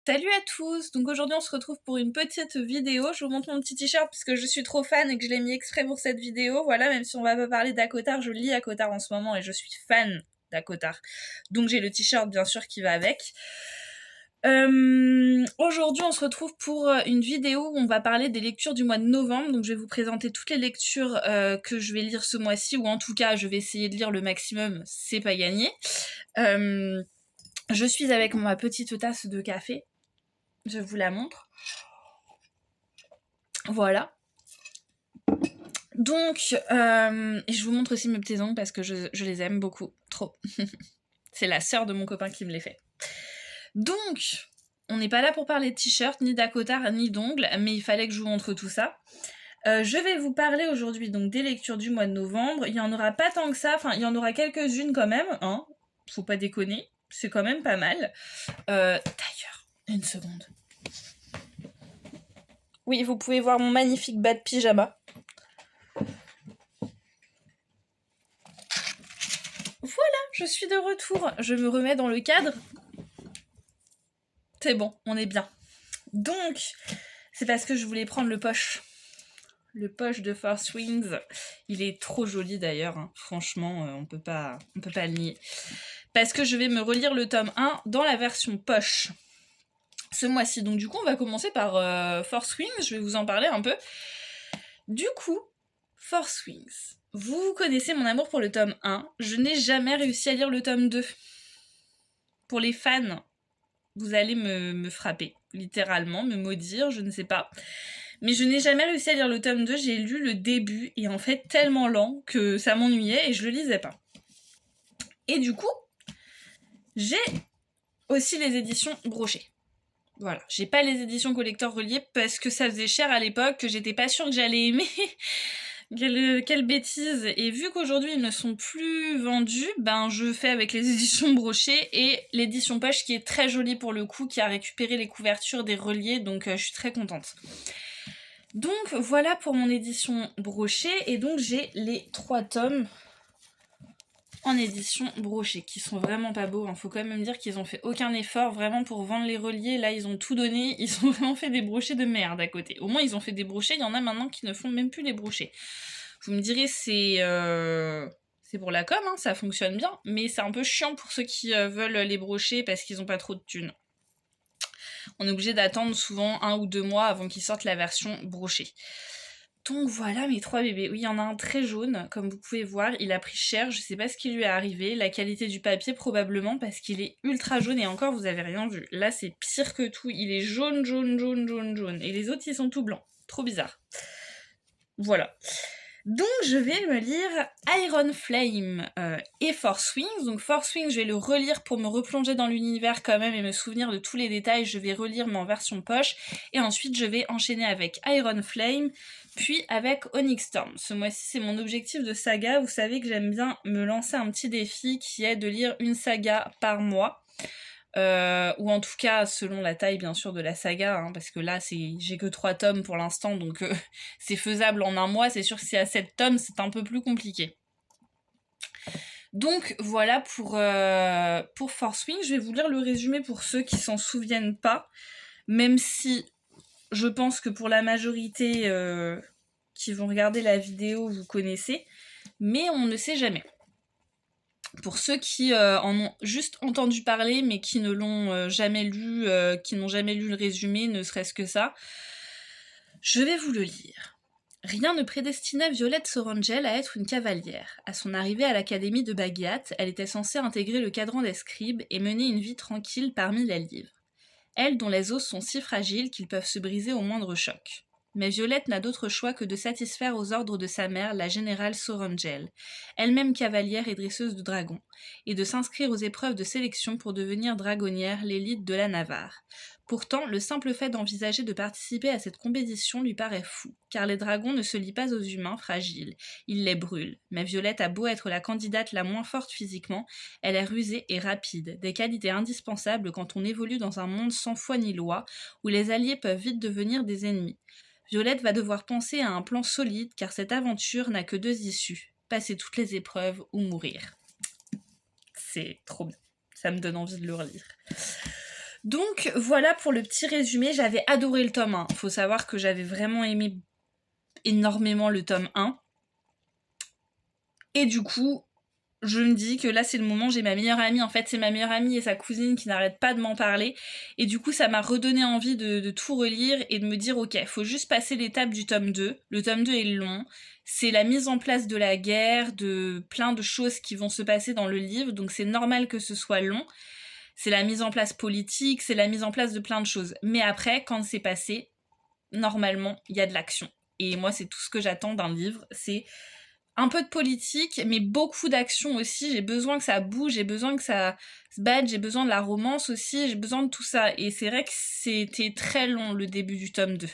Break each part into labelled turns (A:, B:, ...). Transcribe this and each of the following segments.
A: Salut à tous, donc aujourd'hui on se retrouve pour une petite vidéo. Je vous montre mon petit t-shirt puisque je suis trop fan et que je l'ai mis exprès pour cette vidéo. Voilà, même si on va pas parler d'Akotar, je lis Akotar en ce moment et je suis fan d'Akotar. Donc j'ai le t-shirt bien sûr qui va avec. Aujourd'hui on se retrouve pour une vidéo où on va parler des lectures du mois de novembre. Donc je vais vous présenter toutes les lectures que je vais lire ce mois-ci, ou en tout cas je vais essayer de lire le maximum, c'est pas gagné. Je suis avec ma petite tasse de café. Je vous la montre. Voilà. Donc, et je vous montre aussi mes petits ongles parce que je les aime beaucoup. Trop. C'est la sœur de mon copain qui me les fait. Donc, on n'est pas là pour parler de t-shirt, ni d'Akotar, ni d'ongles, mais il fallait que je vous montre tout ça. Je vais vous parler aujourd'hui donc des lectures du mois de novembre. Il y en aura pas tant que ça, enfin il y en aura quelques-unes quand même, hein. Faut pas déconner, c'est quand même pas mal. D'ailleurs, une seconde. Oui, vous pouvez voir mon magnifique bas de pyjama. Voilà, je suis de retour. Je me remets dans le cadre. C'est bon, on est bien. Donc, c'est parce que je voulais prendre le poche. Le poche de Force Wings. Il est trop joli d'ailleurs, hein. Franchement, on peut pas le nier. Parce que je vais me relire le tome 1 dans la version poche ce mois-ci. Donc du coup, on va commencer par Force Wings. Je vais vous en parler un peu. Du coup, Force Wings. Vous connaissez mon amour pour le tome 1. Je n'ai jamais réussi à lire le tome 2. Pour les fans, vous allez me frapper, littéralement, me maudire, je ne sais pas. Mais je n'ai jamais réussi à lire le tome 2, j'ai lu le début, et en fait tellement lent que ça m'ennuyait et je le lisais pas. Et du coup, j'ai aussi les éditions brochées. Voilà, j'ai pas les éditions collector reliées parce que ça faisait cher à l'époque, que j'étais pas sûre que j'allais aimer. Quelle bêtise. Et vu qu'aujourd'hui ils ne sont plus vendus, ben je fais avec les éditions brochées et l'édition poche qui est très jolie pour le coup, qui a récupéré les couvertures des reliés, donc je suis très contente. Donc voilà pour mon édition brochée, et donc j'ai les 3 tomes en édition brochée, qui sont vraiment pas beaux, hein. Faut quand même dire qu'ils ont fait aucun effort vraiment pour vendre les reliés. Là ils ont tout donné, ils ont vraiment fait des brochés de merde à côté. Au moins ils ont fait des brochés, il y en a maintenant qui ne font même plus les brochés. Vous me direz c'est pour la com, hein, ça fonctionne bien, mais c'est un peu chiant pour ceux qui veulent les brocher parce qu'ils ont pas trop de thunes. On est obligé d'attendre souvent 1 ou 2 mois avant qu'ils sortent la version brochée. Donc voilà mes 3 bébés. Oui, il y en a un très jaune, comme vous pouvez voir. Il a pris cher, je sais pas ce qui lui est arrivé. La qualité du papier probablement parce qu'il est ultra jaune, et encore vous avez rien vu. Là c'est pire que tout, il est jaune, jaune, jaune, jaune, jaune. Et les autres ils sont tout blancs. Trop bizarre. Voilà. Donc je vais me lire Iron Flame et Force Wings. Donc Force Wings, je vais le relire pour me replonger dans l'univers quand même et me souvenir de tous les détails. Je vais relire mais en version poche. Et ensuite je vais enchaîner avec Iron Flame, puis avec Onyx Storm. Ce mois-ci c'est mon objectif de saga. Vous savez que j'aime bien me lancer un petit défi qui est de lire une saga par mois. Ou en tout cas selon la taille bien sûr de la saga, hein, parce que là j'ai que 3 tomes pour l'instant, donc c'est faisable en un mois. C'est sûr que si à 7 tomes c'est un peu plus compliqué. Donc voilà pour Force Wing. Je vais vous lire le résumé pour ceux qui s'en souviennent pas, même si je pense que pour la majorité qui vont regarder la vidéo vous connaissez, mais on ne sait jamais. Pour ceux qui en ont juste entendu parler mais qui ne l'ont jamais lu, qui n'ont jamais lu le résumé, ne serait-ce que ça, je vais vous le lire. Rien ne prédestinait Violette Sorangel à être une cavalière. À son arrivée à l'académie de Baghiat, elle était censée intégrer le cadran des scribes et mener une vie tranquille parmi les livres. Elle dont les os sont si fragiles qu'ils peuvent se briser au moindre choc. Mais Violette n'a d'autre choix que de satisfaire aux ordres de sa mère, la générale Sorangel, elle-même cavalière et dresseuse de dragons, et de s'inscrire aux épreuves de sélection pour devenir dragonnière, l'élite de la Navarre. Pourtant, le simple fait d'envisager de participer à cette compétition lui paraît fou, car les dragons ne se lient pas aux humains fragiles, ils les brûlent. Mais Violette a beau être la candidate la moins forte physiquement, elle est rusée et rapide, des qualités indispensables quand on évolue dans un monde sans foi ni loi, où les alliés peuvent vite devenir des ennemis. Violette va devoir penser à un plan solide, car cette aventure n'a que 2 issues, passer toutes les épreuves ou mourir. C'est trop bien, ça me donne envie de le relire. Donc voilà pour le petit résumé, j'avais adoré le tome 1. Faut savoir que j'avais vraiment aimé énormément le tome 1. Et du coup, je me dis que là c'est le moment, j'ai ma meilleure amie, en fait c'est ma meilleure amie et sa cousine qui n'arrêtent pas de m'en parler, et du coup ça m'a redonné envie de tout relire et de me dire ok, faut juste passer l'étape du tome 2, le tome 2 est long, c'est la mise en place de la guerre, de plein de choses qui vont se passer dans le livre, donc c'est normal que ce soit long, c'est la mise en place politique, c'est la mise en place de plein de choses, mais après quand c'est passé, normalement il y a de l'action, et moi c'est tout ce que j'attends d'un livre, c'est un peu de politique, mais beaucoup d'action aussi. J'ai besoin que ça bouge, j'ai besoin que ça se batte, j'ai besoin de la romance aussi, j'ai besoin de tout ça. Et c'est vrai que c'était très long le début du tome 2.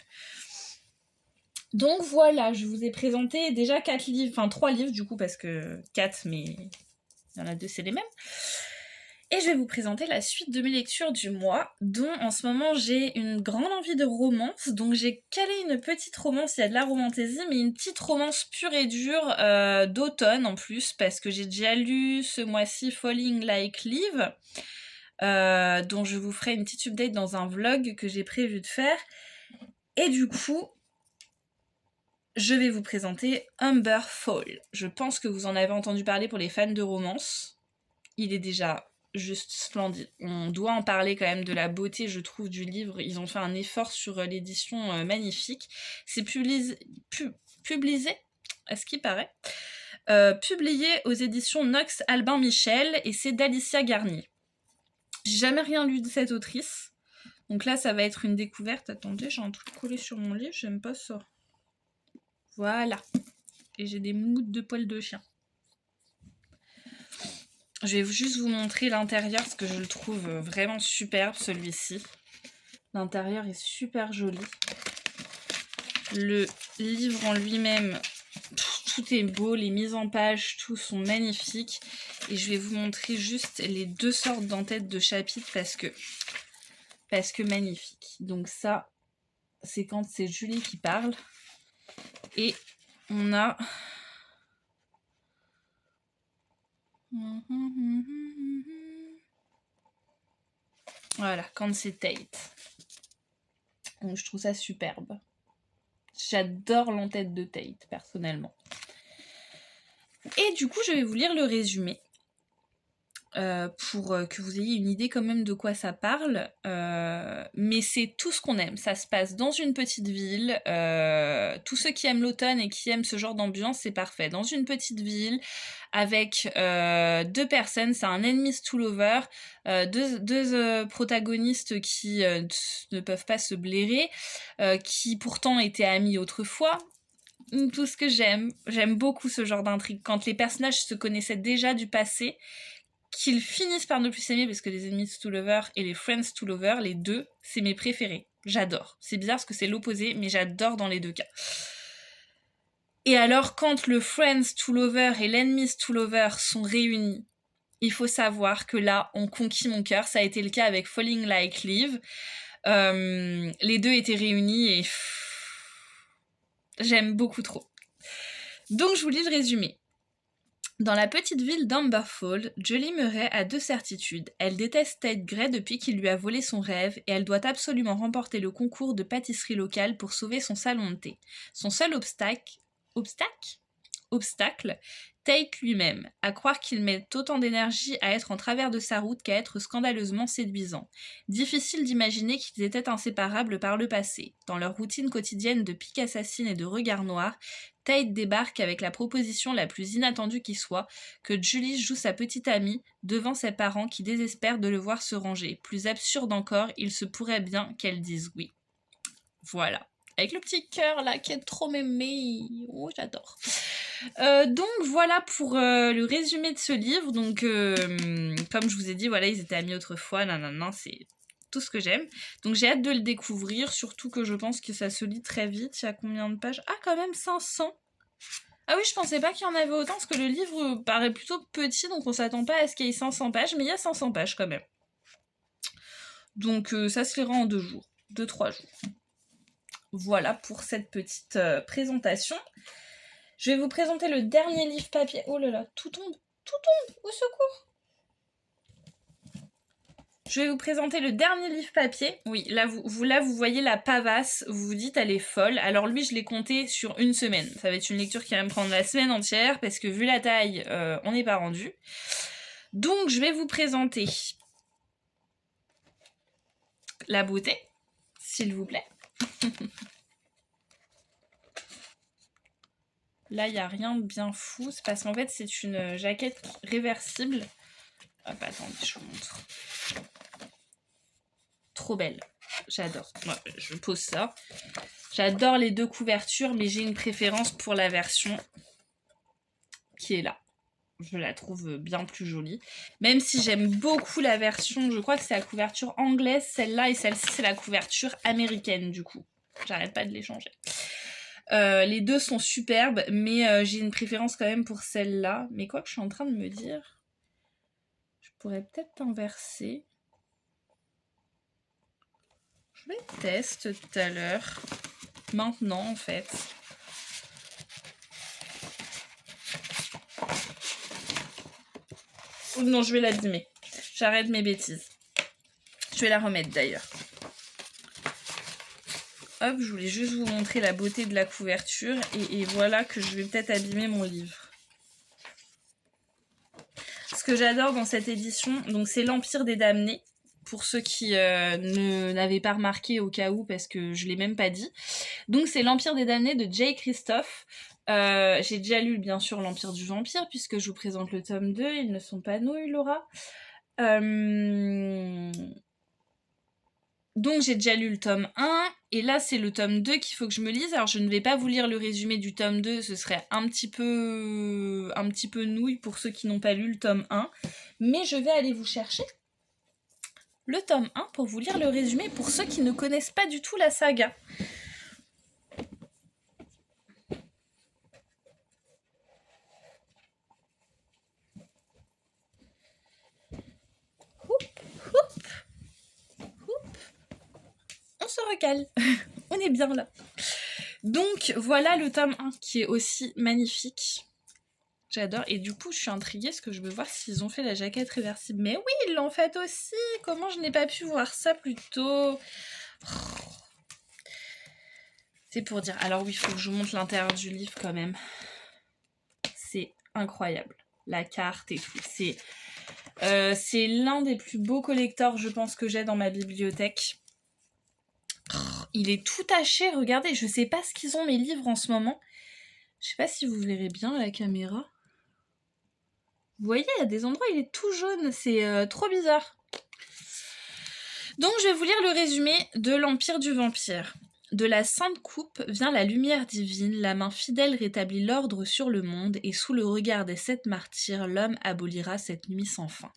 A: Donc voilà, je vous ai présenté déjà 4 livres, enfin 3 livres du coup, parce que 4, mais il y en a 2, c'est les mêmes. Et je vais vous présenter la suite de mes lectures du mois, dont en ce moment j'ai une grande envie de romance, donc j'ai calé une petite romance, il y a de la romantaisie, mais une petite romance pure et dure d'automne en plus, parce que j'ai déjà lu ce mois-ci Falling Like Leaves, dont je vous ferai une petite update dans un vlog que j'ai prévu de faire, et du coup, je vais vous présenter Umber Fall. Je pense que vous en avez entendu parler pour les fans de romance, il est déjà juste splendide. On doit en parler quand même de la beauté, je trouve, du livre. Ils ont fait un effort sur l'édition magnifique. C'est publié, à ce qui paraît, publié aux éditions Nox Albin Michel, et c'est d'Alicia Garnier. J'ai jamais rien lu de cette autrice, donc là ça va être une découverte. Attendez, j'ai un truc collé sur mon livre, j'aime pas ça. Voilà. Et j'ai des mouttes de poils de chien. Je vais juste vous montrer l'intérieur parce que je le trouve vraiment superbe, celui-ci. L'intérieur est super joli. Le livre en lui-même, tout est beau, les mises en page, tout sont magnifiques. Et je vais vous montrer juste les 2 sortes d'entêtes de chapitres parce que magnifique. Donc ça, c'est quand c'est Julie qui parle. Et on a... Voilà, quand c'est Tate. Donc je trouve ça superbe. J'adore l'entête de Tate, personnellement. Et du coup, je vais vous lire le résumé. Pour que vous ayez une idée quand même de quoi ça parle. Mais c'est tout ce qu'on aime. Ça se passe dans une petite ville. Tous ceux qui aiment l'automne et qui aiment ce genre d'ambiance, c'est parfait. Dans une petite ville, avec 2 personnes, c'est un enemies to lover, deux protagonistes qui ne peuvent pas se blairer, qui pourtant étaient amis autrefois. Tout ce que j'aime beaucoup ce genre d'intrigue, quand les personnages se connaissaient déjà du passé, qu'ils finissent par ne plus s'aimer, parce que les enemies to lovers et les friends to lovers, les deux, c'est mes préférés. J'adore. C'est bizarre parce que c'est l'opposé, mais j'adore dans les 2 cas. Et alors, quand le friends to lover et l'enemies to lover sont réunis, il faut savoir que là, on conquit mon cœur. Ça a été le cas avec Falling Like Leaves. Les 2 étaient réunis et... j'aime beaucoup trop. Donc, je vous lis le résumé. Dans la petite ville d'Umberfall, Julie Murray a 2 certitudes. Elle déteste Tate Gray depuis qu'il lui a volé son rêve et elle doit absolument remporter le concours de pâtisserie locale pour sauver son salon de thé. Son seul obstacle, Tate lui-même, à croire qu'il met autant d'énergie à être en travers de sa route qu'à être scandaleusement séduisant. Difficile d'imaginer qu'ils étaient inséparables par le passé. Dans leur routine quotidienne de piques assassines et de regards noirs, Tate débarque avec la proposition la plus inattendue qui soit, que Julie joue sa petite amie devant ses parents qui désespèrent de le voir se ranger. Plus absurde encore, il se pourrait bien qu'elle dise oui. Voilà. Avec le petit cœur là qui est trop mémé. Oh, j'adore. Donc voilà pour le résumé de ce livre. Donc comme je vous ai dit, voilà, ils étaient amis autrefois. Nanana, c'est tout ce que j'aime. Donc j'ai hâte de le découvrir, surtout que je pense que ça se lit très vite. Il y a combien de pages? Ah, quand même 500. Ah oui, je pensais pas qu'il y en avait autant, parce que le livre paraît plutôt petit, donc on s'attend pas à ce qu'il y ait 500 pages, mais il y a 500 pages quand même. Donc ça se lira en 2 jours, 2-3 jours. Voilà pour cette petite présentation. Je vais vous présenter le dernier livre papier. Oh là là, tout tombe, au secours. Je vais vous présenter le dernier livre papier. Oui, là vous voyez la pavasse, vous vous dites elle est folle. Alors lui, je l'ai compté sur une semaine. Ça va être une lecture qui va me prendre la semaine entière parce que vu la taille, on n'est pas rendu. Donc je vais vous présenter la beauté, s'il vous plaît. Là, il n'y a rien de bien fou. C'est parce qu'en fait, c'est une jaquette réversible. Hop, attendez, je vous montre. Trop belle. J'adore. Ouais, je pose ça. J'adore les deux couvertures, mais j'ai une préférence pour la version qui est là. Je la trouve bien plus jolie. Même si j'aime beaucoup la version, je crois que c'est la couverture anglaise, celle-là, et celle-ci, c'est la couverture américaine, du coup. J'arrête pas de les changer. Les deux sont superbes, mais j'ai une préférence quand même pour celle-là. Mais quoi que je suis en train de me dire, je pourrais peut-être inverser. Je vais tester tout à l'heure. Maintenant, en fait. Oh non, je vais l'abîmer. J'arrête mes bêtises. Je vais la remettre d'ailleurs. Hop, je voulais juste vous montrer la beauté de la couverture. Et voilà que je vais peut-être abîmer mon livre. Ce que j'adore dans cette édition, donc c'est l'Empire des Damnés. Pour ceux qui n'avaient pas remarqué au cas où, parce que je ne l'ai même pas dit. Donc c'est l'Empire des Damnés de Jay Kristoff. J'ai déjà lu bien sûr l'Empire du Vampire, puisque je vous présente le tome 2. Ils ne sont pas nouilles, Laura. Donc j'ai déjà lu le tome 1, et là c'est le tome 2 qu'il faut que je me lise. Alors je ne vais pas vous lire le résumé du tome 2, ce serait un petit peu nouille pour ceux qui n'ont pas lu le tome 1. Mais je vais aller vous chercher le tome 1 pour vous lire le résumé pour ceux qui ne connaissent pas du tout la saga. On se recale. On est bien là. Donc voilà le tome 1 qui est aussi magnifique. J'adore. Et du coup, je suis intriguée parce que je veux voir s'ils ont fait la jaquette réversible. Mais oui, ils l'ont faite aussi. Comment je n'ai pas pu voir ça plus tôt? C'est pour dire. Alors oui, il faut que je vous montre l'intérieur du livre quand même. C'est incroyable. La carte et tout. C'est l'un des plus beaux collectors, je pense, que j'ai dans ma bibliothèque. Il est tout taché, regardez, je sais pas ce qu'ils ont mes livres en ce moment. Je sais pas si vous verrez bien à la caméra. Vous voyez, il y a des endroits, il est tout jaune, c'est trop bizarre. Donc je vais vous lire le résumé de l'Empire du Vampire. De la Sainte Coupe vient la lumière divine, la main fidèle rétablit l'ordre sur le monde, et sous le regard des 7 martyrs, l'homme abolira cette nuit sans fin.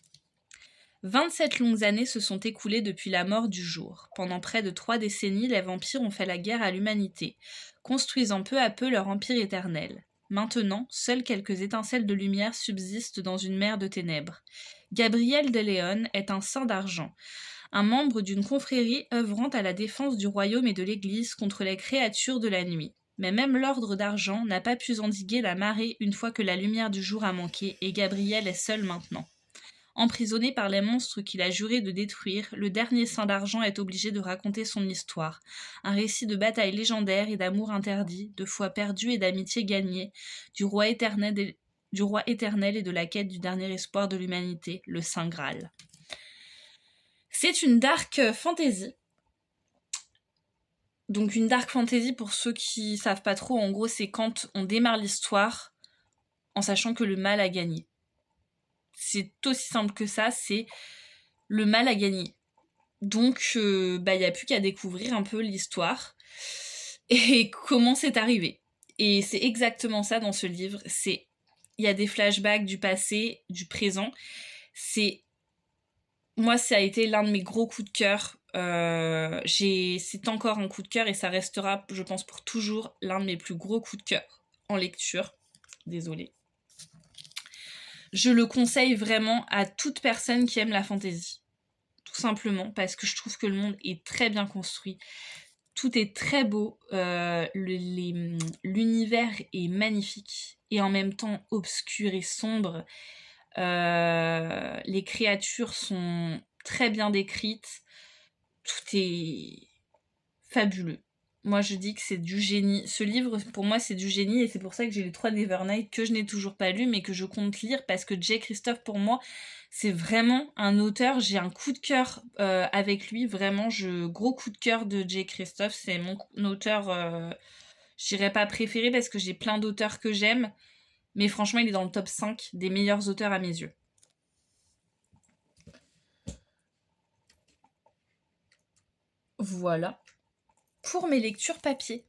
A: 27 longues années se sont écoulées depuis la mort du jour. Pendant près de 3 décennies, les vampires ont fait la guerre à l'humanité, construisant peu à peu leur empire éternel. Maintenant, seules quelques étincelles de lumière subsistent dans une mer de ténèbres. Gabriel de Leon est un saint d'argent, un membre d'une confrérie œuvrant à la défense du royaume et de l'Église contre les créatures de la nuit. Mais même l'ordre d'argent n'a pas pu endiguer la marée une fois que la lumière du jour a manqué, et Gabriel est seul maintenant. Emprisonné par les monstres qu'il a juré de détruire, le dernier saint d'argent est obligé de raconter son histoire. Un récit de batailles légendaires et d'amour interdit, de foi perdue et d'amitié gagnée, du roi éternel et de la quête du dernier espoir de l'humanité, le Saint Graal. C'est une dark fantasy. Donc une dark fantasy, pour ceux qui savent pas trop, en gros c'est quand on démarre l'histoire en sachant que le mal a gagné. C'est aussi simple que ça, c'est le mal a gagné. Donc, il n'y a plus qu'à découvrir un peu l'histoire et comment c'est arrivé. Et c'est exactement ça dans ce livre. Il y a des flashbacks du passé, du présent. Moi, ça a été l'un de mes gros coups de cœur. C'est encore un coup de cœur et ça restera, je pense, pour toujours l'un de mes plus gros coups de cœur en lecture. Désolée. Je le conseille vraiment à toute personne qui aime la fantasy. Tout simplement parce que je trouve que le monde est très bien construit. Tout est très beau. L'univers est magnifique et en même temps obscur et sombre. Les créatures sont très bien décrites. Tout est fabuleux. Moi, je dis que c'est du génie. Ce livre, pour moi, c'est du génie et c'est pour ça que j'ai les 3 Nevernight que je n'ai toujours pas lus mais que je compte lire parce que J. Christophe, pour moi, c'est vraiment un auteur. J'ai un coup de cœur avec lui. Vraiment, gros coup de cœur de J. Christophe. C'est mon auteur, je dirais pas préféré parce que j'ai plein d'auteurs que j'aime. Mais franchement, il est dans le top 5 des meilleurs auteurs à mes yeux. Voilà pour mes lectures papier.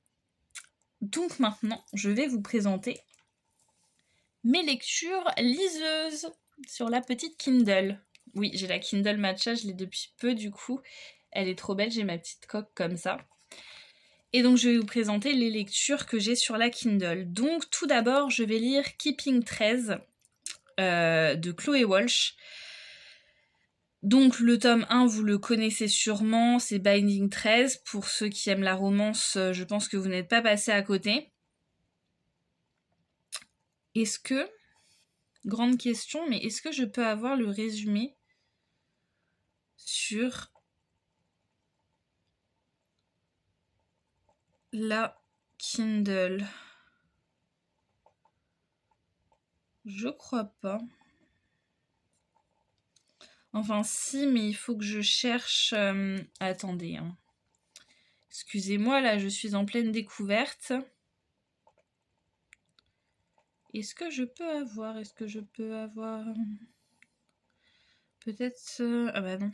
A: Donc maintenant, je vais vous présenter mes lectures liseuses sur la petite Kindle. Oui, j'ai la Kindle Matcha, je l'ai depuis peu du coup. Elle est trop belle, j'ai ma petite coque comme ça. Et donc je vais vous présenter les lectures que j'ai sur la Kindle. Donc tout d'abord, je vais lire Keeping 13 de Chloé Walsh. Donc le tome 1, vous le connaissez sûrement, c'est Binding 13. Pour ceux qui aiment la romance, je pense que vous n'êtes pas passé à côté. Est-ce que, grande question, mais est-ce que je peux avoir le résumé sur la Kindle? Je crois pas. Enfin si, mais il faut que je cherche... Attendez. Hein. Excusez-moi, là je suis en pleine découverte. Est-ce que je peux avoir... Peut-être... Ah bah non.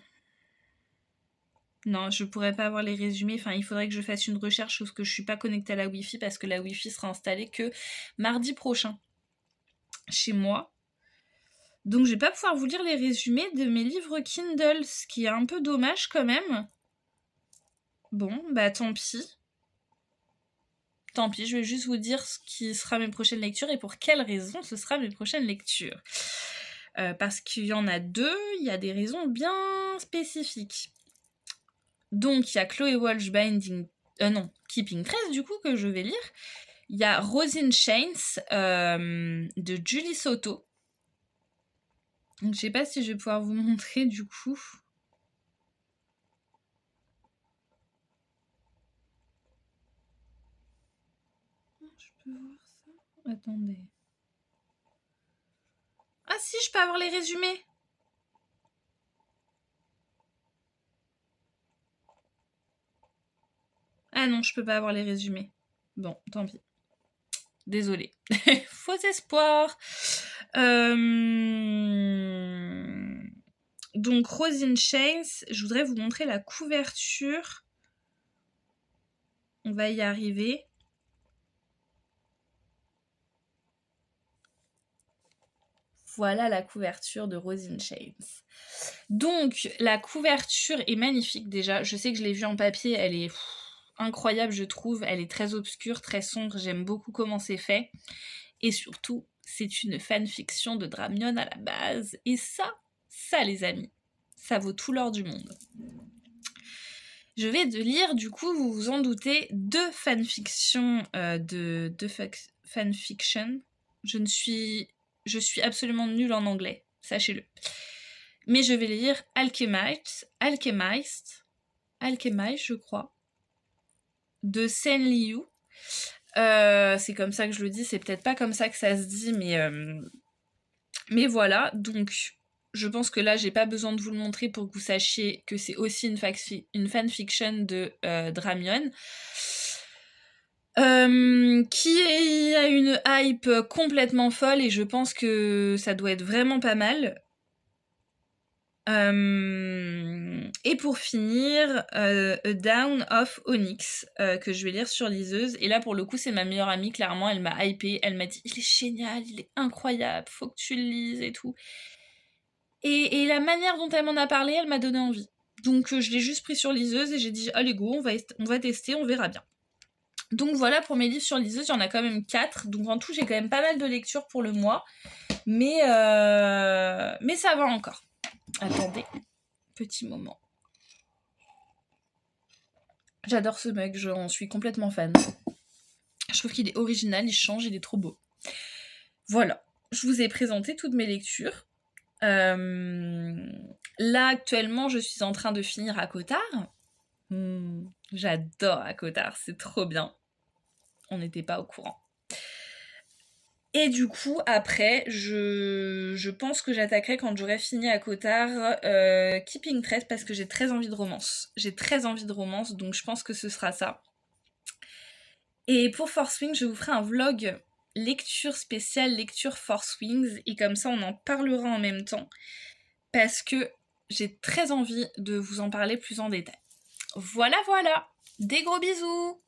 A: Non, je pourrais pas avoir les résumés. Enfin, il faudrait que je fasse une recherche, sauf que je suis pas connectée à la Wi-Fi parce que la Wi-Fi sera installée que mardi prochain chez moi. Donc je vais pas pouvoir vous lire les résumés de mes livres Kindle, ce qui est un peu dommage quand même. Bon, bah tant pis. Tant pis, je vais juste vous dire ce qui sera mes prochaines lectures et pour quelles raisons ce sera mes prochaines lectures. Parce qu'il y en a 2, il y a des raisons bien spécifiques. Donc il y a Chloé Walsh Keeping 13 du coup que je vais lire. Il y a Rosine Chains de Julie Soto. Donc je sais pas si je vais pouvoir vous montrer du coup. Je peux voir ça? Attendez. Ah si, je peux avoir les résumés. Ah non, je peux pas avoir les résumés. Bon, tant pis. Désolée. Faux espoir. Donc, Rose in Chains, je voudrais vous montrer la couverture. On va y arriver. Voilà la couverture de Rose in Chains. Donc, la couverture est magnifique déjà. Je sais que je l'ai vue en papier, elle est incroyable, je trouve. Elle est très obscure, très sombre. J'aime beaucoup comment c'est fait. Et surtout, c'est une fanfiction de Dramion à la base. Et ça, les amis, ça vaut tout l'or du monde. Je vais lire, du coup, vous vous en doutez, 2 fanfictions fanfiction. Je suis absolument nulle en anglais, sachez-le. Mais je vais lire Alchemist, je crois, de Sen Liu. C'est comme ça que je le dis, c'est peut-être pas comme ça que ça se dit, mais voilà. Donc, je pense que là, j'ai pas besoin de vous le montrer pour que vous sachiez que c'est aussi une fanfiction de Dramion. Qui a une hype complètement folle et je pense que ça doit être vraiment pas mal. Et pour finir, A Down of Onyx, que je vais lire sur liseuse. Et là, pour le coup, c'est ma meilleure amie, clairement, elle m'a hypée. Elle m'a dit, il est génial, il est incroyable, faut que tu le lises et tout. Et la manière dont elle m'en a parlé, elle m'a donné envie. Donc je l'ai juste pris sur liseuse et j'ai dit, allez go, on va tester, on verra bien. Donc voilà pour mes livres sur liseuse, il y en a quand même 4. Donc en tout, j'ai quand même pas mal de lectures pour le mois. Mais ça va encore. Attendez, petit moment. J'adore ce mug, j'en suis complètement fan. Je trouve qu'il est original, il change, il est trop beau. Voilà, je vous ai présenté toutes mes lectures. Là, actuellement, je suis en train de finir ACOTAR. J'adore ACOTAR, c'est trop bien. On n'était pas au courant. Et du coup, après, je pense que j'attaquerai quand j'aurai fini ACOTAR Keeping Trace parce que j'ai très envie de romance. J'ai très envie de romance, donc je pense que ce sera ça. Et pour Force Wings, je vous ferai un vlog lecture spéciale, lecture Force Wings, et comme ça on en parlera en même temps, parce que j'ai très envie de vous en parler plus en détail. Voilà, voilà. Des gros bisous!